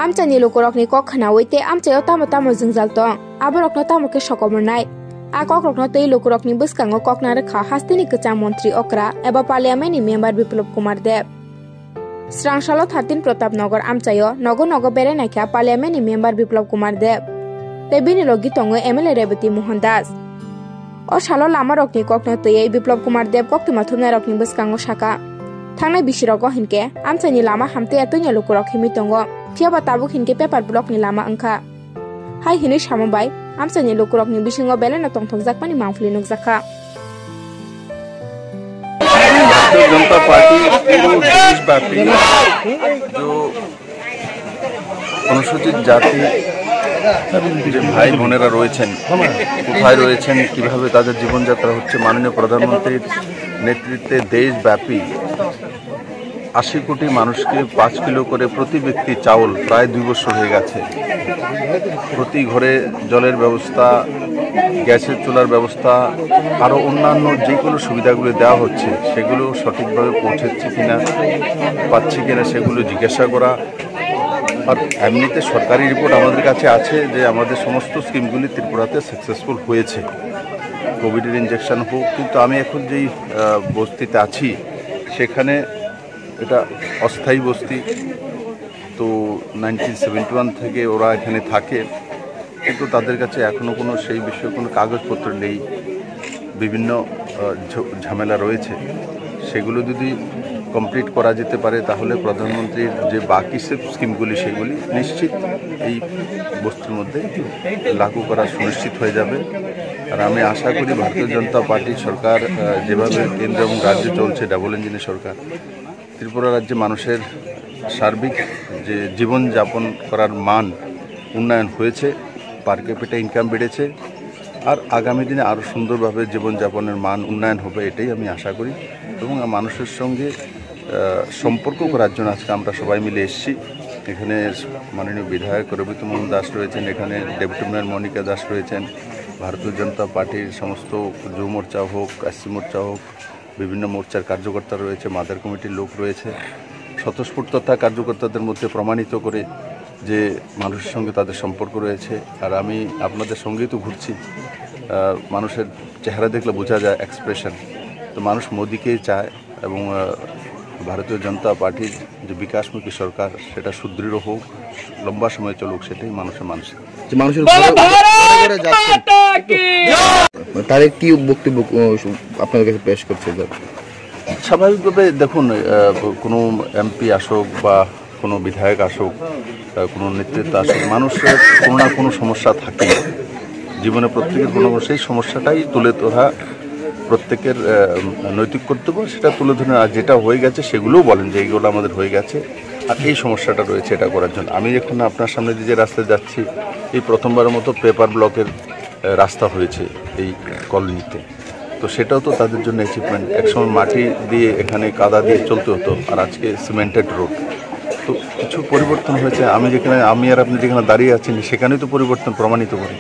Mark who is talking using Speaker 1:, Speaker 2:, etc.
Speaker 1: Amchani lokorokni kokhana oite amchayo tamo jingjal tong aborokno tamoke sokomornai a kokrokno tei lokorokni bwskango kokna rekha hastini kwchang mantri okra eba parliamentni member Biplop Kumar Dev Srangsalo 13 Pratapnagar amchayo nogo berenaikha parliamentni member Biplop Kumar Dev tei bini logi tongo MLA Revati Mohan Das o salo lamarokni kokno tei Biplop Kumar Dev koktuma thumnarokni bwskango saka Thangnai bisirogo hinke amchani lama hamte atonya lokorok himi tongo Fiaba tabuk hinke paper block ni lama angka. Hai hini samobai amchani lokorok ni bisingo belena tongthokjakmani mangfli nukjakha.
Speaker 2: Bharatiya Janata party देशव्यापी जो अनुसूचित जाति যে ভাই বোনেরা রয়েছেন কোথায় রয়েছেন কিভাবে তাদের জীবনযাত্রা হচ্ছে মাননীয় প্রধানমন্ত্রীর নেতৃত্বে দেশব্যাপী 80 কোটি মানুষকে 5 কিলো করে প্রতি ব্যক্তি চাউল প্রায় 2 বছর হয়ে গেছে প্রতি ঘরে জলের ব্যবস্থা গ্যাসের চুলার ব্যবস্থা আরো অন্যান্য যে কোনো সুবিধাগুলো দেওয়া হচ্ছে সেগুলো সঠিকভাবে পৌঁছাচ্ছে কিনা পাচ্ছে কিনা সেগুলো জিজ্ঞাসা করা আর এমনিতে সরকারি রিপোর্ট আমাদের কাছে আছে যে আমাদের সমস্ত স্কিমগুলি ত্রিপুরাতে সাকসেসফুল হয়েছে কোভিডের ইনজেকশন হোক কিন্তু আমি এখন যেই বস্তিতে আছি সেখানে এটা অস্থায়ী বস্তি তো 1971 থেকে ওরা এখানে থাকে কিন্তু তাদের কাছে এখনো কোনো সেই বিষয়ে কোনো কাগজপত্র নেই বিভিন্ন ঝামেলা রয়েছে সেগুলো যদি কমপ্লিট করা যেতে পারে তাহলে প্রধানমন্ত্রীর যে বাকি সব স্কিমগুলি সেগুলি নিশ্চিত এই বস্তির মধ্যে লাগু করা সুনিশ্চিত হয়ে যাবে আর আমি আশা করি ভারতীয় জনতা পার্টি সরকার যেভাবে কেন্দ্র এবং রাজ্যে চলছে ডাবল ইঞ্জিনের সরকার ত্রিপুরা রাজ্যে মানুষের সার্বিক যে জীবনযাপন করার মান উন্নয়ন হয়েছে পার ক্যাপিটা ইনকাম বেড়েছে আর আগামী দিনে আরও সুন্দরভাবে জীবনযাপনের মান উন্নয়ন হবে এটাই আমি আশা করি এবং মানুষের সঙ্গে সম্পর্ক করার জন্য আজকে আমরা সবাই মিলে এসেছি এখানে মাননীয় বিধায়ক রবিতু মোহন দাস রয়েছেন এখানে ডেপুটি মেয়র মনিকা দাস রয়েছেন ভারতীয় জনতা পার্টির সমস্ত যুব মোর্চা হোক এসসি মোর্চা হোক বিভিন্ন মোর্চার কার্যকর্তা রয়েছে মাদার কমিটির লোক রয়েছে স্বতঃস্ফূর্ততা কার্যকর্তাদের মধ্যে প্রমাণিত করে যে মানুষের সঙ্গে তাদের সম্পর্ক রয়েছে আর আমি আপনাদের সঙ্গেই তো ঘুরছি মানুষের চেহারা দেখলে বোঝা যায় এক্সপ্রেশন তো মানুষ মোদিকেই চায় এবং ভারতীয় জনতা পার্টির যে বিকাশমুখী সরকার সেটা সুদৃঢ় হোক লম্বা সময় চলুক সেটাই মানুষের
Speaker 3: তার কি বক্তব্য আপনাদের কাছে পেশ করছে
Speaker 2: স্বাভাবিকভাবে দেখুন কোনো এমপি আসুক বা কোনো বিধায়ক আসুক কোনো নেতৃত্ব আসুক মানুষের কোনো না কোনো সমস্যা থাকে জীবনে প্রত্যেকের কোনো সেই সমস্যাটাই তুলে ধরা প্রত্যেকের নৈতিক কর্তব্য সেটা তুলে ধরে আর যেটা হয়ে গেছে সেগুলোও বলেন যে এইগুলো আমাদের হয়ে গেছে আর এই সমস্যাটা রয়েছে এটা করার জন্য আমি এখন আপনার সামনে যে রাস্তায় যাচ্ছি এই প্রথমবারের মতো পেপার ব্লকের রাস্তা হয়েছে এই কলোনিতে তো সেটাও তো তাদের জন্য অ্যাচিভমেন্ট একসময় মাটি দিয়ে এখানে কাদা দিয়ে চলতে হতো আর আজকে সিমেন্টেড রোড তো কিছু পরিবর্তন হয়েছে আমি আর আপনি যেখানে দাঁড়িয়ে আছেন সেখানেই তো পরিবর্তন প্রমাণিত করে